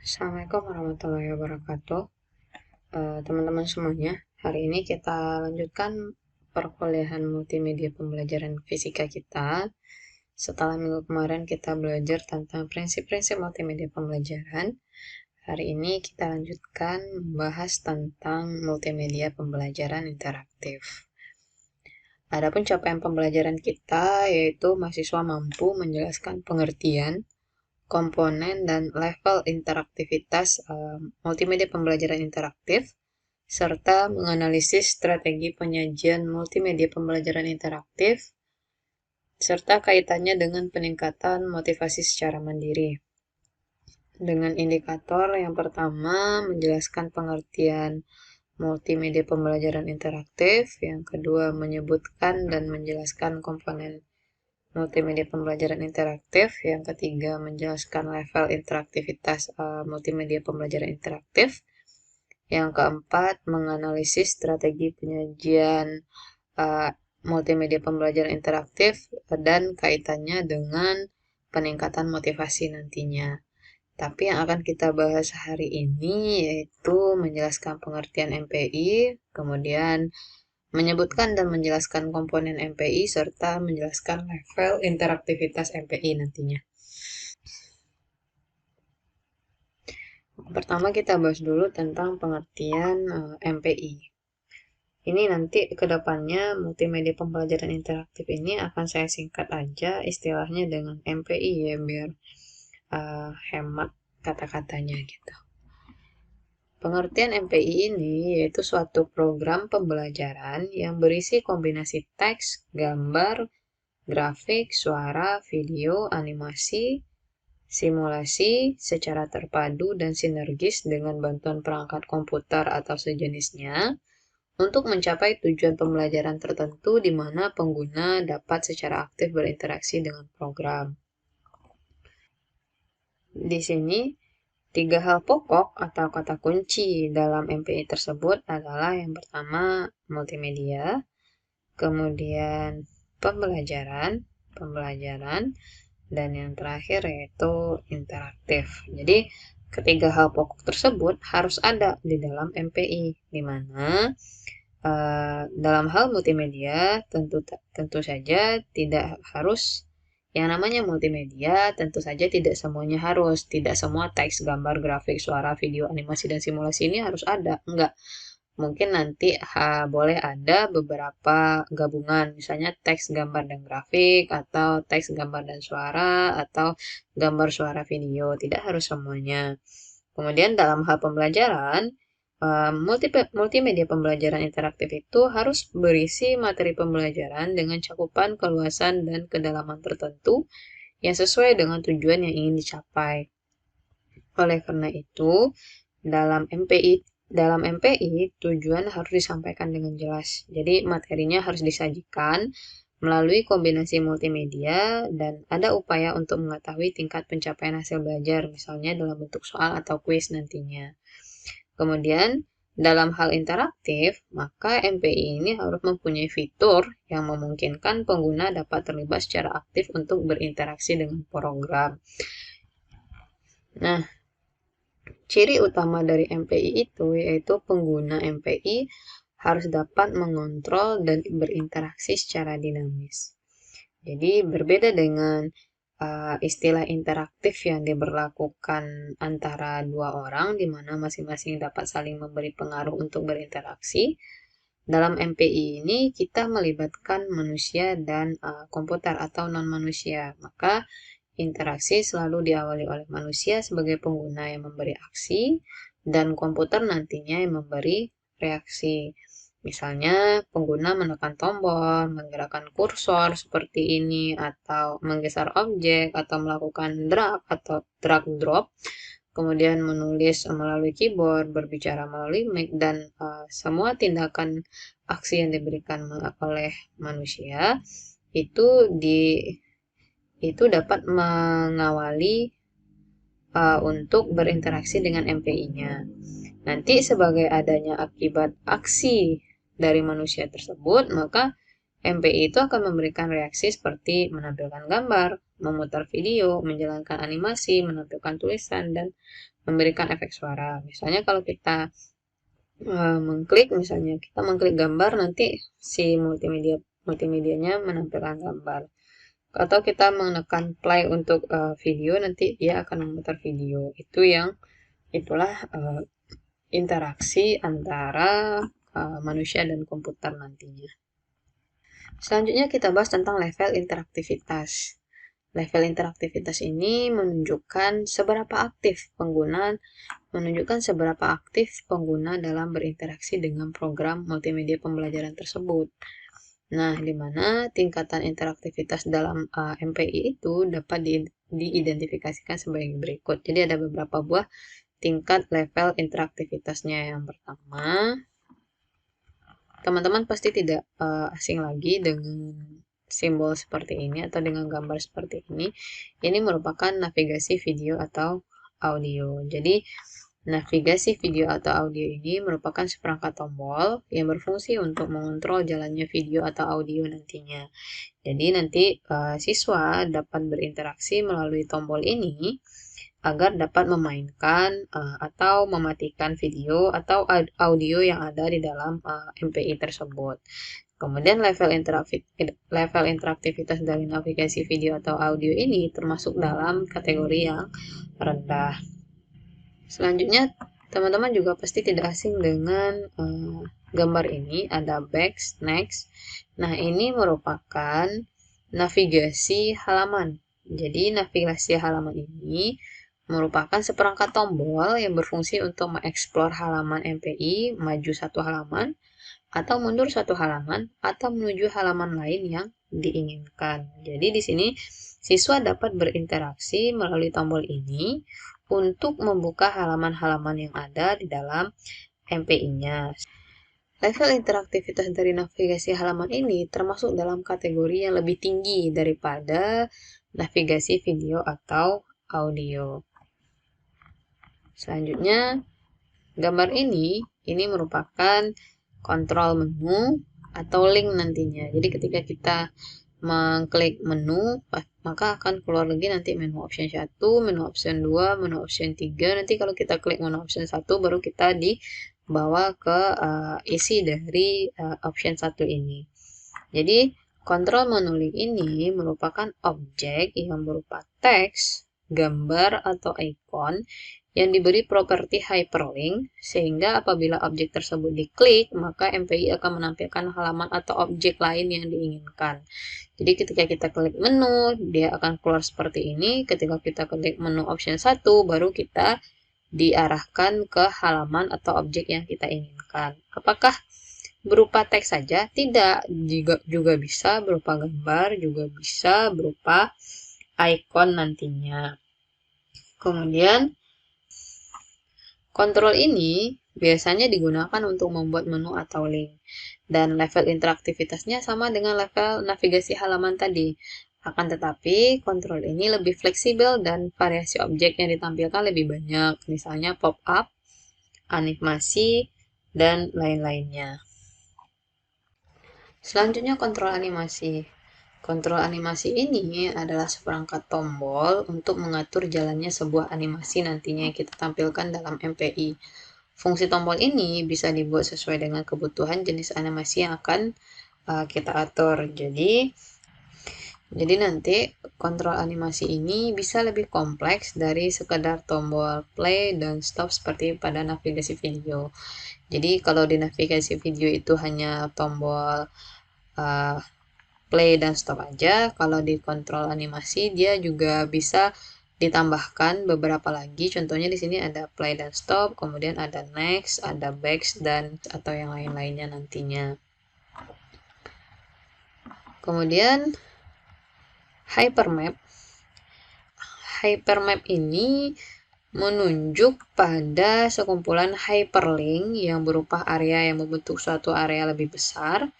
Assalamualaikum warahmatullahi wabarakatuh. Teman-teman semuanya, hari ini kita lanjutkan perkuliahan multimedia pembelajaran fisika kita. Setelah minggu kemarin kita belajar tentang prinsip-prinsip multimedia pembelajaran, hari ini kita lanjutkan membahas tentang multimedia pembelajaran interaktif. Adapun capaian pembelajaran kita yaitu mahasiswa mampu menjelaskan pengertian, komponen, dan level interaktivitas multimedia pembelajaran interaktif, serta menganalisis strategi penyajian multimedia pembelajaran interaktif, serta kaitannya dengan peningkatan motivasi secara mandiri. Dengan indikator yang pertama, menjelaskan pengertian multimedia pembelajaran interaktif, yang kedua, menyebutkan dan menjelaskan komponen multimedia pembelajaran interaktif, yang ketiga menjelaskan level interaktivitas multimedia pembelajaran interaktif, yang keempat menganalisis strategi penyajian multimedia pembelajaran interaktif dan kaitannya dengan peningkatan motivasi nantinya. Tapi yang akan kita bahas hari ini yaitu menjelaskan pengertian MPI, kemudian menyebutkan dan menjelaskan komponen MPI, serta menjelaskan level interaktivitas MPI nantinya. Pertama kita bahas dulu tentang pengertian MPI. Ini nanti kedepannya multimedia pembelajaran interaktif ini akan saya singkat aja istilahnya dengan MPI ya, biar hemat kata-katanya gitu. Pengertian MPI ini yaitu suatu program pembelajaran yang berisi kombinasi teks, gambar, grafik, suara, video, animasi, simulasi secara terpadu dan sinergis dengan bantuan perangkat komputer atau sejenisnya untuk mencapai tujuan pembelajaran tertentu di mana pengguna dapat secara aktif berinteraksi dengan program. Di sini, 3 hal pokok atau kata kunci dalam MPI tersebut adalah yang pertama multimedia, kemudian pembelajaran, dan yang terakhir yaitu interaktif. Jadi, ketiga hal pokok tersebut harus ada di dalam MPI, di mana dalam hal multimedia tentu saja tidak harus yang namanya multimedia, tentu saja tidak semuanya harus, tidak semua teks, gambar, grafik, suara, video, animasi, dan simulasi ini harus ada, enggak. Mungkin nanti boleh ada beberapa gabungan, misalnya teks, gambar, dan grafik, atau teks, gambar, dan suara, atau gambar, suara, video. Tidak harus semuanya. Kemudian dalam hal pembelajaran, multimedia pembelajaran interaktif itu harus berisi materi pembelajaran dengan cakupan, keluasan, dan kedalaman tertentu yang sesuai dengan tujuan yang ingin dicapai. Oleh karena itu, dalam MPI tujuan harus disampaikan dengan jelas. Jadi materinya harus disajikan melalui kombinasi multimedia dan ada upaya untuk mengetahui tingkat pencapaian hasil belajar, misalnya dalam bentuk soal atau kuis nantinya. Kemudian, dalam hal interaktif, maka MPI ini harus mempunyai fitur yang memungkinkan pengguna dapat terlibat secara aktif untuk berinteraksi dengan program. Nah, ciri utama dari MPI itu yaitu pengguna MPI harus dapat mengontrol dan berinteraksi secara dinamis. Jadi berbeda dengan istilah interaktif yang diberlakukan antara dua orang di mana masing-masing dapat saling memberi pengaruh untuk berinteraksi. Dalam MPI ini kita melibatkan manusia dan komputer atau non-manusia. Maka interaksi selalu diawali oleh manusia sebagai pengguna yang memberi aksi dan komputer nantinya yang memberi reaksi. Misalnya, pengguna menekan tombol, menggerakkan kursor seperti ini, atau menggeser objek, atau melakukan drag atau drag drop, kemudian menulis melalui keyboard, berbicara melalui mic, dan semua tindakan aksi yang diberikan oleh manusia itu dapat mengawali untuk berinteraksi dengan MPI-nya. Nanti sebagai adanya akibat aksi dari manusia tersebut, maka MPI itu akan memberikan reaksi seperti menampilkan gambar, memutar video, menjalankan animasi, menampilkan tulisan, dan memberikan efek suara. Misalnya kalau kita misalnya kita mengklik gambar, nanti si multimedianya menampilkan gambar. Atau kita menekan play untuk video, nanti dia akan memutar video. Itulah interaksi antara manusia dan komputer nantinya. Selanjutnya kita bahas tentang level interaktivitas. Level interaktivitas ini menunjukkan seberapa aktif pengguna dalam berinteraksi dengan program multimedia pembelajaran tersebut. Nah, di mana tingkatan interaktivitas dalam MPI itu dapat diidentifikasikan sebagai berikut. Jadi ada beberapa buah tingkat level interaktivitasnya. Yang pertama, teman-teman pasti tidak asing lagi dengan simbol seperti ini atau dengan gambar seperti ini. Ini merupakan navigasi video atau audio. Jadi, navigasi video atau audio ini merupakan seperangkat tombol yang berfungsi untuk mengontrol jalannya video atau audio nantinya. Jadi nanti siswa dapat berinteraksi melalui tombol ini agar dapat memainkan atau mematikan video atau audio yang ada di dalam MPI tersebut. Kemudian level interaktivitas dari navigasi video atau audio ini termasuk dalam kategori yang rendah. Selanjutnya, teman-teman juga pasti tidak asing dengan gambar ini, ada back, next. Nah, ini merupakan navigasi halaman. Jadi, navigasi halaman ini merupakan seperangkat tombol yang berfungsi untuk mengeksplor halaman MPI, maju satu halaman, atau mundur satu halaman, atau menuju halaman lain yang diinginkan. Jadi, di sini siswa dapat berinteraksi melalui tombol ini untuk membuka halaman-halaman yang ada di dalam MPI-nya. Level interaktivitas dari navigasi halaman ini termasuk dalam kategori yang lebih tinggi daripada navigasi video atau audio. Selanjutnya, gambar ini merupakan kontrol menu atau link nantinya. Jadi ketika kita mengklik menu, maka akan keluar lagi nanti menu option 1, menu option 2, menu option 3. Nanti kalau kita klik menu option 1, baru kita dibawa ke isi dari option 1 ini. Jadi, kontrol menu link ini merupakan objek yang berupa teks, gambar, atau ikon yang diberi properti hyperlink, sehingga apabila objek tersebut diklik, maka MPI akan menampilkan halaman atau objek lain yang diinginkan. Jadi ketika kita klik menu, dia akan keluar seperti ini. Ketika kita klik menu option 1, baru kita diarahkan ke halaman atau objek yang kita inginkan. Apakah berupa teks saja? Tidak, juga bisa berupa gambar, juga bisa berupa ikon nantinya. Kemudian, kontrol ini biasanya digunakan untuk membuat menu atau link. Dan level interaktivitasnya sama dengan level navigasi halaman tadi. Akan tetapi, kontrol ini lebih fleksibel dan variasi objek yang ditampilkan lebih banyak. Misalnya pop-up, animasi, dan lain-lainnya. Selanjutnya, kontrol animasi. Kontrol animasi ini adalah seperangkat tombol untuk mengatur jalannya sebuah animasi nantinya yang kita tampilkan dalam MPI. Fungsi tombol ini bisa dibuat sesuai dengan kebutuhan jenis animasi yang akan kita atur. Jadi nanti kontrol animasi ini bisa lebih kompleks dari sekedar tombol play dan stop seperti pada navigasi video. Jadi kalau di navigasi video itu hanya tombol play dan stop aja. Kalau di kontrol animasi dia juga bisa ditambahkan beberapa lagi. Contohnya di sini ada play dan stop, kemudian ada next, ada back, dan atau yang lain-lainnya nantinya. Kemudian hypermap. Hypermap ini menunjuk pada sekumpulan hyperlink yang berupa area yang membentuk suatu area lebih besar.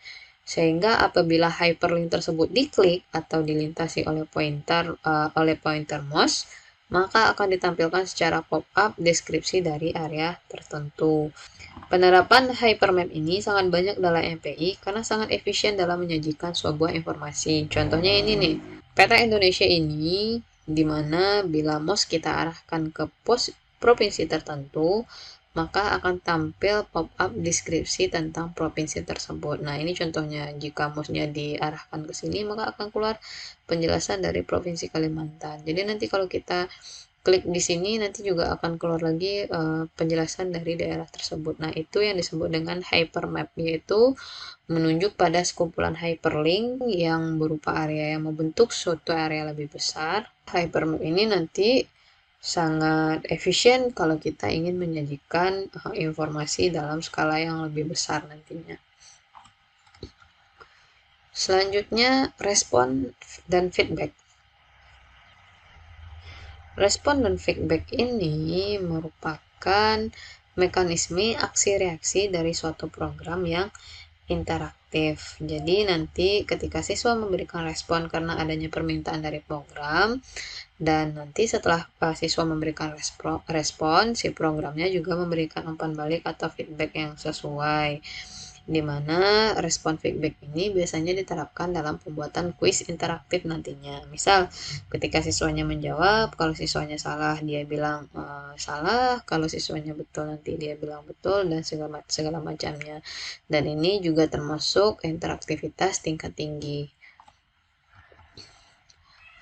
Sehingga apabila hyperlink tersebut diklik atau dilintasi oleh pointer mouse, maka akan ditampilkan secara pop-up deskripsi dari area tertentu. Penerapan hypermap ini sangat banyak dalam MPI karena sangat efisien dalam menyajikan sebuah informasi. Contohnya ini nih, Peta Indonesia ini dimana bila mouse kita arahkan ke provinsi tertentu, maka akan tampil pop-up deskripsi tentang provinsi tersebut. Nah, ini contohnya, jika mouse-nya diarahkan ke sini, maka akan keluar penjelasan dari provinsi Kalimantan. Jadi nanti kalau kita klik di sini nanti juga akan keluar lagi penjelasan dari daerah tersebut. Nah, itu yang disebut dengan hypermap, yaitu menunjuk pada sekumpulan hyperlink yang berupa area yang membentuk suatu area lebih besar. Hypermap ini nanti sangat efisien kalau kita ingin menyajikan informasi dalam skala yang lebih besar nantinya. Selanjutnya, respon dan feedback. Respon dan feedback ini merupakan mekanisme aksi reaksi dari suatu program yang interaktif. Jadi nanti ketika siswa memberikan respon karena adanya permintaan dari program, dan nanti setelah siswa memberikan respon, si programnya juga memberikan umpan balik atau feedback yang sesuai. Di mana respon feedback ini biasanya diterapkan dalam pembuatan kuis interaktif nantinya. Misal, ketika siswanya menjawab, kalau siswanya salah dia bilang salah, kalau siswanya betul nanti dia bilang betul, dan segala macamnya. Dan ini juga termasuk interaktivitas tingkat tinggi.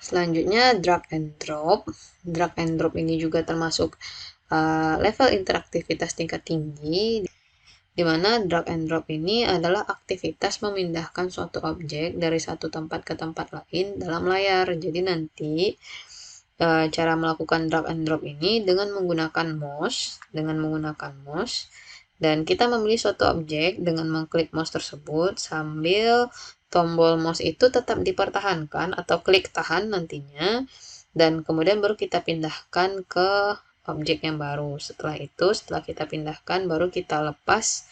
Selanjutnya, drag and drop. Drag and drop ini juga termasuk level interaktivitas tingkat tinggi, di mana drag and drop ini adalah aktivitas memindahkan suatu objek dari satu tempat ke tempat lain dalam layar. Jadi nanti cara melakukan drag and drop ini dengan menggunakan mouse, dan kita memilih suatu objek dengan mengklik mouse tersebut sambil tombol mouse itu tetap dipertahankan atau klik tahan nantinya, dan kemudian baru kita pindahkan ke objek yang baru. Setelah itu, setelah kita pindahkan, baru kita lepas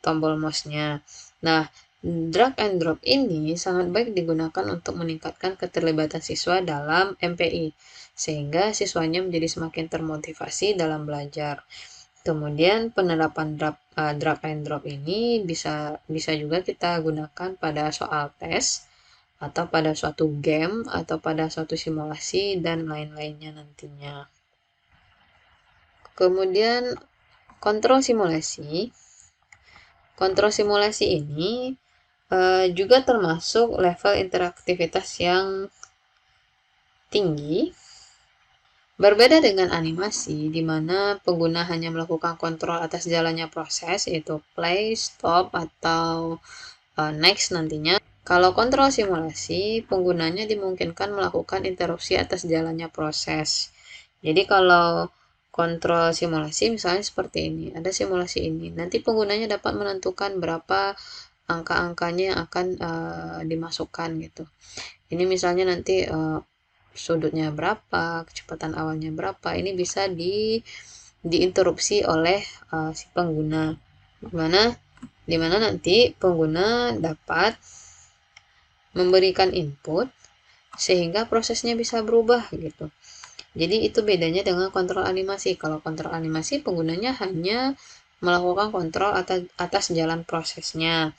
tombol mouse-nya. Nah, drag and drop ini sangat baik digunakan untuk meningkatkan keterlibatan siswa dalam MPI, sehingga siswanya menjadi semakin termotivasi dalam belajar. Kemudian penerapan drag and drop ini bisa juga kita gunakan pada soal tes, atau pada suatu game, atau pada suatu simulasi, dan lain-lainnya nantinya. Kemudian kontrol simulasi. Kontrol simulasi ini juga termasuk level interaktivitas yang tinggi. Berbeda dengan animasi, di mana pengguna hanya melakukan kontrol atas jalannya proses, yaitu play, stop, atau next nantinya. Kalau kontrol simulasi, penggunanya dimungkinkan melakukan interupsi atas jalannya proses. Jadi kalau kontrol simulasi misalnya seperti ini, ada simulasi ini, nanti penggunanya dapat menentukan berapa angka-angkanya yang akan dimasukkan gitu. Ini misalnya nanti sudutnya berapa, kecepatan awalnya berapa, ini bisa diinterupsi oleh si pengguna, dimana nanti pengguna dapat memberikan input sehingga prosesnya bisa berubah gitu. Jadi itu bedanya dengan kontrol animasi. Kalau kontrol animasi, penggunanya hanya melakukan kontrol atas jalan prosesnya.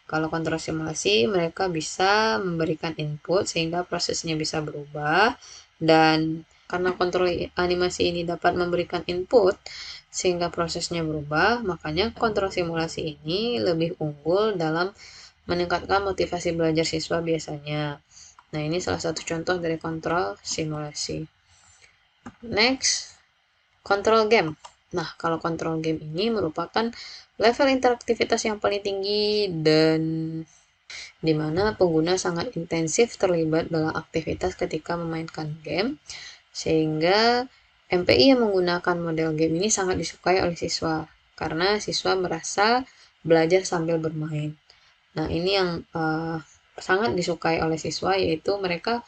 Kalau kontrol simulasi, mereka bisa memberikan input sehingga prosesnya bisa berubah. Dan karena kontrol animasi ini dapat memberikan input sehingga prosesnya berubah, makanya kontrol simulasi ini lebih unggul dalam meningkatkan motivasi belajar siswa biasanya. Nah, ini salah satu contoh dari kontrol simulasi. Next, kontrol game. Nah, kalau kontrol game ini merupakan level interaktivitas yang paling tinggi dan di mana pengguna sangat intensif terlibat dalam aktivitas ketika memainkan game, sehingga MPI yang menggunakan model game ini sangat disukai oleh siswa karena siswa merasa belajar sambil bermain. Nah, ini yang sangat disukai oleh siswa, yaitu mereka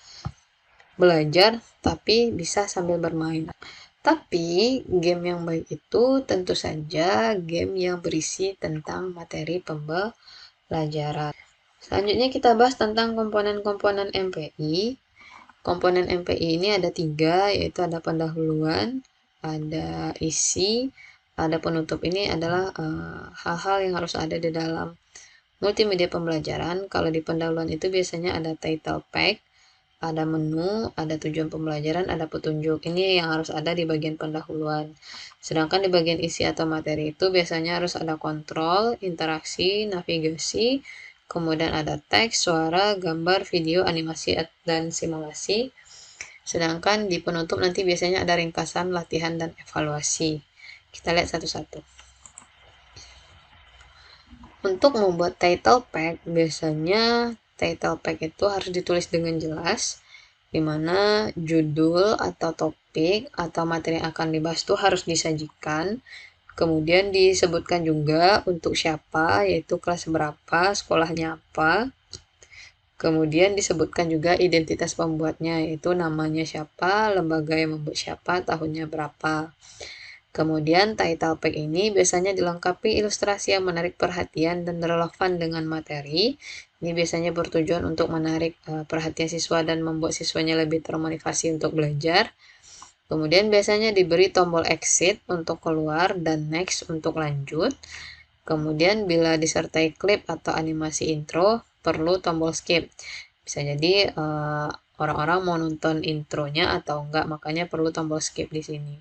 belajar tapi bisa sambil bermain. Tapi game yang baik itu tentu saja game yang berisi tentang materi pembelajaran. Selanjutnya kita bahas tentang komponen-komponen MPI. Komponen MPI ini ada 3, yaitu ada pendahuluan, ada isi, ada penutup. Ini adalah hal-hal yang harus ada di dalam multimedia pembelajaran. Kalau di pendahuluan itu biasanya ada title pack, ada menu, ada tujuan pembelajaran, ada petunjuk. Ini yang harus ada di bagian pendahuluan. Sedangkan di bagian isi atau materi itu biasanya harus ada kontrol, interaksi, navigasi, kemudian ada teks, suara, gambar, video, animasi, dan simulasi. Sedangkan di penutup nanti biasanya ada ringkasan, latihan, dan evaluasi. Kita lihat satu-satu. Untuk membuat title pack, biasanya title pack itu harus ditulis dengan jelas, di mana judul atau topik atau materi yang akan dibahas itu harus disajikan. Kemudian disebutkan juga untuk siapa, yaitu kelas berapa, sekolahnya apa. Kemudian disebutkan juga identitas pembuatnya, yaitu namanya siapa, lembaga yang membuat siapa, tahunnya berapa. Kemudian title pack ini biasanya dilengkapi ilustrasi yang menarik perhatian dan relevan dengan materi. Ini biasanya bertujuan untuk menarik perhatian siswa dan membuat siswanya lebih termotivasi untuk belajar. Kemudian biasanya diberi tombol exit untuk keluar dan next untuk lanjut. Kemudian bila disertai klip atau animasi intro, perlu tombol skip. Bisa jadi orang-orang mau nonton intronya atau enggak, makanya perlu tombol skip di sini.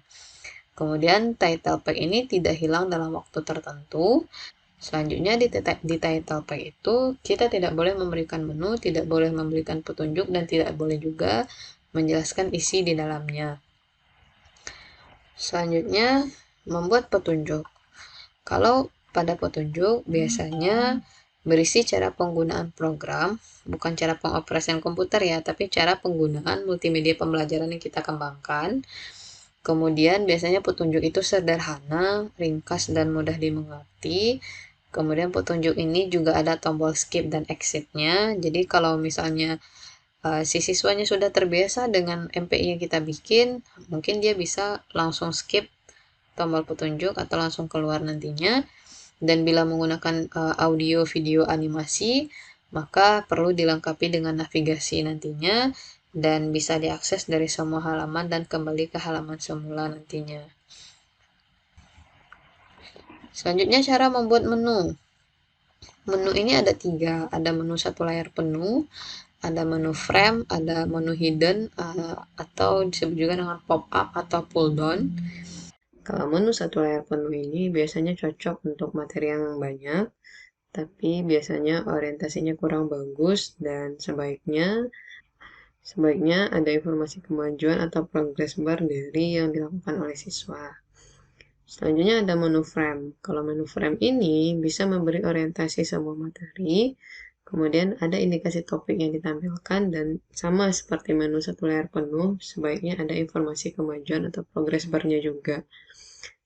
Kemudian title pack ini tidak hilang dalam waktu tertentu. Selanjutnya di title pack itu kita tidak boleh memberikan menu, tidak boleh memberikan petunjuk, dan tidak boleh juga menjelaskan isi di dalamnya. Selanjutnya membuat petunjuk. Kalau pada petunjuk biasanya berisi cara penggunaan program, bukan cara pengoperasian komputer ya, tapi cara penggunaan multimedia pembelajaran yang kita kembangkan. Kemudian biasanya petunjuk itu sederhana, ringkas, dan mudah dimengerti. Kemudian petunjuk ini juga ada tombol skip dan exitnya. Jadi kalau misalnya si siswanya sudah terbiasa dengan MPI yang kita bikin, mungkin dia bisa langsung skip tombol petunjuk atau langsung keluar nantinya. Dan bila menggunakan audio, video, animasi, maka perlu dilengkapi dengan navigasi nantinya dan bisa diakses dari semua halaman dan kembali ke halaman semula nantinya. Selanjutnya cara membuat menu. Menu ini ada 3, ada menu satu layar penuh, ada menu frame, ada menu hidden, atau disebut juga dengan pop-up atau pull down. Kalau menu satu layar penuh ini biasanya cocok untuk materi yang banyak, tapi biasanya orientasinya kurang bagus dan sebaiknya ada informasi kemajuan atau progress bar dari yang dilakukan oleh siswa. Selanjutnya ada menu frame. Kalau menu frame ini bisa memberi orientasi semua materi, kemudian ada indikasi topik yang ditampilkan, dan sama seperti menu satu layar penuh, sebaiknya ada informasi kemajuan atau progress bar-nya juga.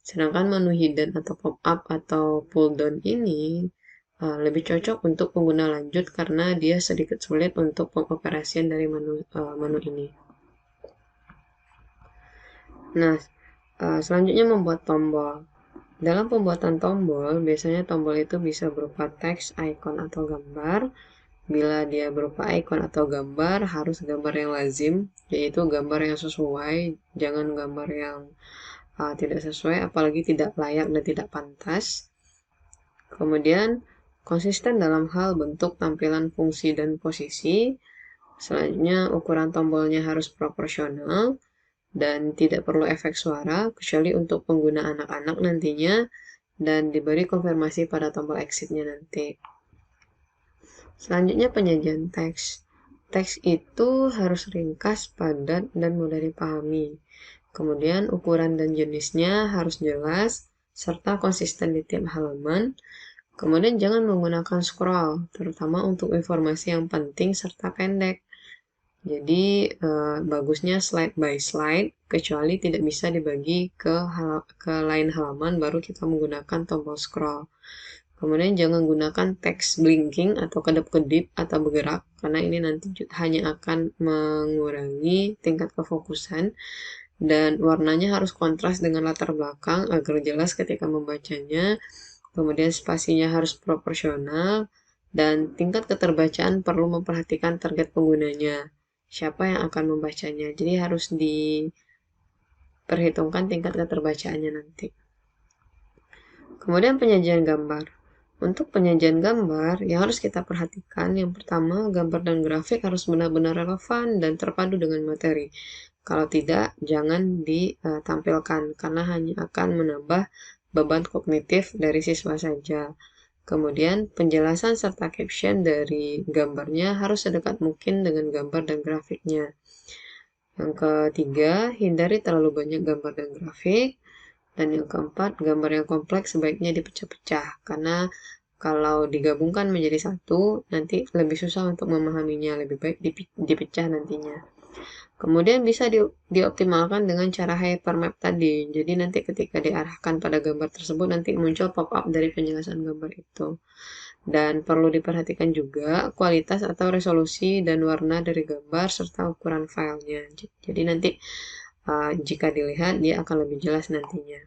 Sedangkan menu hidden atau pop-up atau pull down ini lebih cocok untuk pengguna lanjut karena dia sedikit sulit untuk pengoperasian dari menu ini. Nah, selanjutnya membuat tombol. Dalam pembuatan tombol, biasanya tombol itu bisa berupa teks, icon, atau gambar. Bila dia berupa icon atau gambar, harus gambar yang lazim, yaitu gambar yang sesuai, jangan gambar yang tidak sesuai, apalagi tidak layak dan tidak pantas. Kemudian, konsisten dalam hal bentuk, tampilan, fungsi, dan posisi. Selanjutnya, ukuran tombolnya harus proporsional dan tidak perlu efek suara, kecuali untuk pengguna anak-anak nantinya, dan diberi konfirmasi pada tombol exitnya nanti. Selanjutnya penyajian teks. Teks itu harus ringkas, padat, dan mudah dipahami. Kemudian ukuran dan jenisnya harus jelas, serta konsisten di tiap halaman. Kemudian jangan menggunakan scroll, terutama untuk informasi yang penting serta pendek. Jadi bagusnya slide by slide, kecuali tidak bisa dibagi ke lain halaman, baru kita menggunakan tombol scroll. Kemudian jangan gunakan teks blinking atau kedap-kedip atau bergerak, karena ini nanti hanya akan mengurangi tingkat kefokusan, dan warnanya harus kontras dengan latar belakang agar jelas ketika membacanya. Kemudian spasinya harus proporsional, dan tingkat keterbacaan perlu memperhatikan target penggunanya, siapa yang akan membacanya. Jadi harus diperhitungkan tingkat keterbacaannya nanti. Kemudian penyajian gambar. Untuk penyajian gambar, yang harus kita perhatikan, yang pertama, gambar dan grafik harus benar-benar relevan dan terpadu dengan materi. Kalau tidak, jangan ditampilkan, karena hanya akan menambah beban kognitif dari siswa saja. Kemudian, penjelasan serta caption dari gambarnya harus sedekat mungkin dengan gambar dan grafiknya. Yang ketiga, hindari terlalu banyak gambar dan grafik. Dan yang keempat, gambar yang kompleks sebaiknya dipecah-pecah, karena kalau digabungkan menjadi satu, nanti lebih susah untuk memahaminya, lebih baik dipecah nantinya. Kemudian bisa dioptimalkan dengan cara hypermap tadi. Jadi nanti ketika diarahkan pada gambar tersebut, nanti muncul pop-up dari penjelasan gambar itu. Dan perlu diperhatikan juga kualitas atau resolusi dan warna dari gambar serta ukuran filenya. Jadi nanti jika dilihat, dia akan lebih jelas nantinya.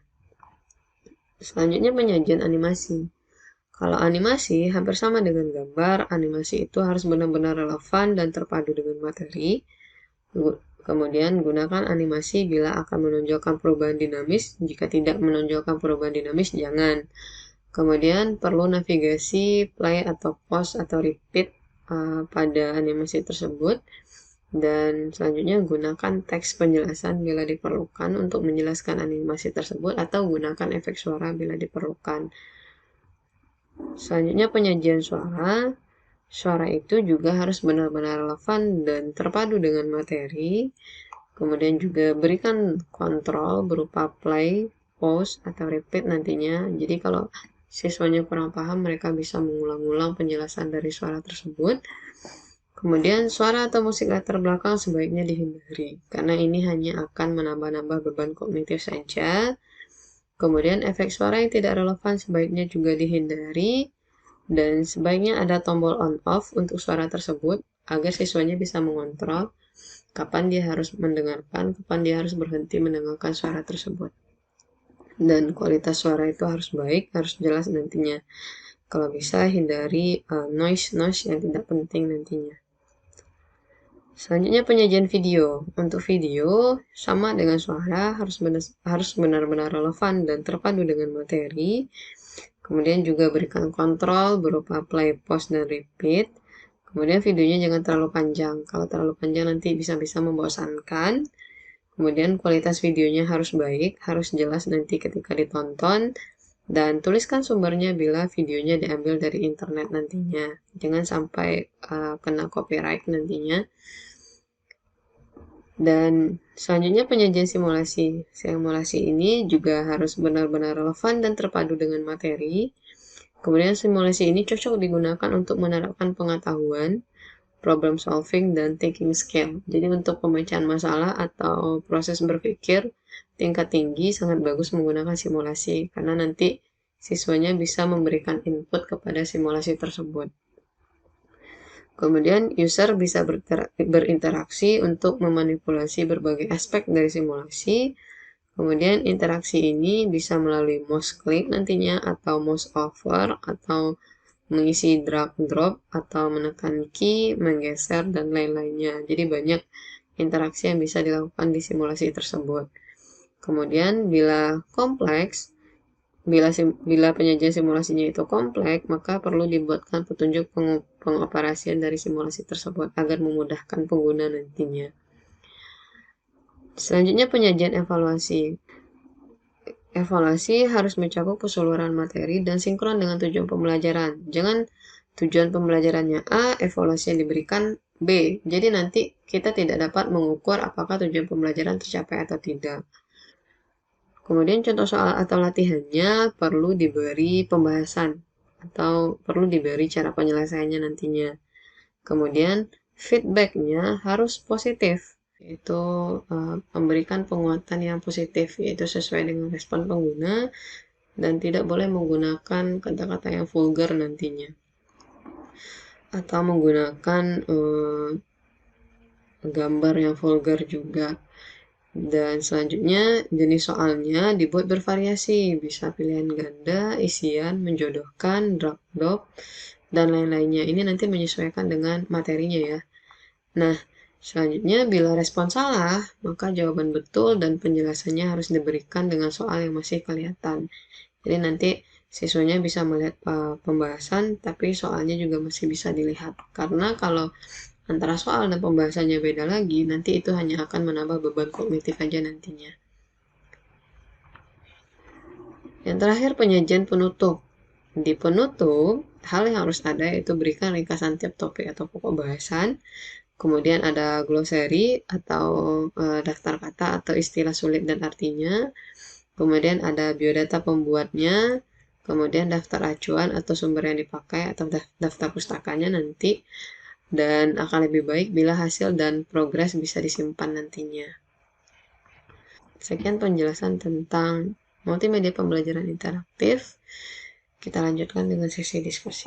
Selanjutnya penyajian animasi. Kalau animasi hampir sama dengan gambar, animasi itu harus benar-benar relevan dan terpadu dengan materi. Kemudian gunakan animasi bila akan menonjolkan perubahan dinamis. Jika tidak menonjolkan perubahan dinamis, jangan. Kemudian perlu navigasi, play atau pause atau repeat pada animasi tersebut. Dan selanjutnya gunakan teks penjelasan bila diperlukan untuk menjelaskan animasi tersebut atau gunakan efek suara bila diperlukan. Selanjutnya penyajian suara. Suara itu juga harus benar-benar relevan dan terpadu dengan materi. Kemudian juga berikan kontrol berupa play, pause, atau repeat nantinya. Jadi kalau siswanya kurang paham, mereka bisa mengulang-ulang penjelasan dari suara tersebut. Kemudian suara atau musik latar belakang sebaiknya dihindari, karena ini hanya akan menambah-nambah beban kognitif saja. Kemudian efek suara yang tidak relevan sebaiknya juga dihindari, dan sebaiknya ada tombol on-off untuk suara tersebut, agar siswanya bisa mengontrol kapan dia harus mendengarkan, kapan dia harus berhenti mendengarkan suara tersebut. Dan kualitas suara itu harus baik, harus jelas nantinya. Kalau bisa hindari noise-noise yang tidak penting nantinya. Selanjutnya penyajian video. Untuk video, sama dengan suara, harus benar-benar relevan dan terpadu dengan materi. Kemudian juga berikan kontrol berupa play, pause, dan repeat. Kemudian videonya jangan terlalu panjang. Kalau terlalu panjang nanti bisa-bisa membosankan. Kemudian kualitas videonya harus baik, harus jelas nanti ketika ditonton. Dan tuliskan sumbernya bila videonya diambil dari internet nantinya. Jangan sampai kena copyright nantinya. Dan selanjutnya penyajian simulasi. Simulasi ini juga harus benar-benar relevan dan terpadu dengan materi. Kemudian simulasi ini cocok digunakan untuk menerapkan pengetahuan, problem solving, dan thinking skill. Jadi untuk pemecahan masalah atau proses berpikir tingkat tinggi sangat bagus menggunakan simulasi, karena nanti siswanya bisa memberikan input kepada simulasi tersebut. Kemudian user bisa berinteraksi untuk memanipulasi berbagai aspek dari simulasi. Kemudian interaksi ini bisa melalui mouse click nantinya, atau mouse over, atau mengisi drag drop, atau menekan key, menggeser, dan lain-lainnya. Jadi banyak interaksi yang bisa dilakukan di simulasi tersebut. Kemudian bila kompleks, bila penyajian simulasinya itu kompleks, maka perlu dibuatkan petunjuk pengoperasian dari simulasi tersebut agar memudahkan pengguna nantinya. Selanjutnya penyajian evaluasi. Evaluasi harus mencakup keseluruhan materi dan sinkron dengan tujuan pembelajaran. Jangan tujuan pembelajarannya A, evaluasi yang diberikan B. Jadi nanti kita tidak dapat mengukur apakah tujuan pembelajaran tercapai atau tidak. Kemudian contoh soal atau latihannya perlu diberi pembahasan atau perlu diberi cara penyelesaiannya nantinya. Kemudian feedbacknya harus positif, yaitu memberikan penguatan yang positif, yaitu sesuai dengan respon pengguna, dan tidak boleh menggunakan kata-kata yang vulgar nantinya, atau menggunakan gambar yang vulgar juga. Dan selanjutnya jenis soalnya dibuat bervariasi, bisa pilihan ganda, isian, menjodohkan, drop, dan lain-lainnya. Ini nanti menyesuaikan dengan materinya ya. Nah, selanjutnya bila respon salah, maka jawaban betul dan penjelasannya harus diberikan dengan soal yang masih kelihatan. Jadi nanti siswanya bisa melihat pembahasan, tapi soalnya juga masih bisa dilihat. Karena kalau antara soal dan pembahasannya beda lagi, nanti itu hanya akan menambah beban kognitif aja nantinya. Yang terakhir, penyajian penutup. Di penutup, hal yang harus ada yaitu berikan ringkasan tiap topik atau pokok bahasan, kemudian ada glosary atau daftar kata atau istilah sulit dan artinya, kemudian ada biodata pembuatnya, kemudian daftar acuan atau sumber yang dipakai atau daftar pustakanya nanti, dan akan lebih baik bila hasil dan progres bisa disimpan nantinya. Sekian penjelasan tentang multimedia pembelajaran interaktif. Kita lanjutkan dengan sesi diskusi.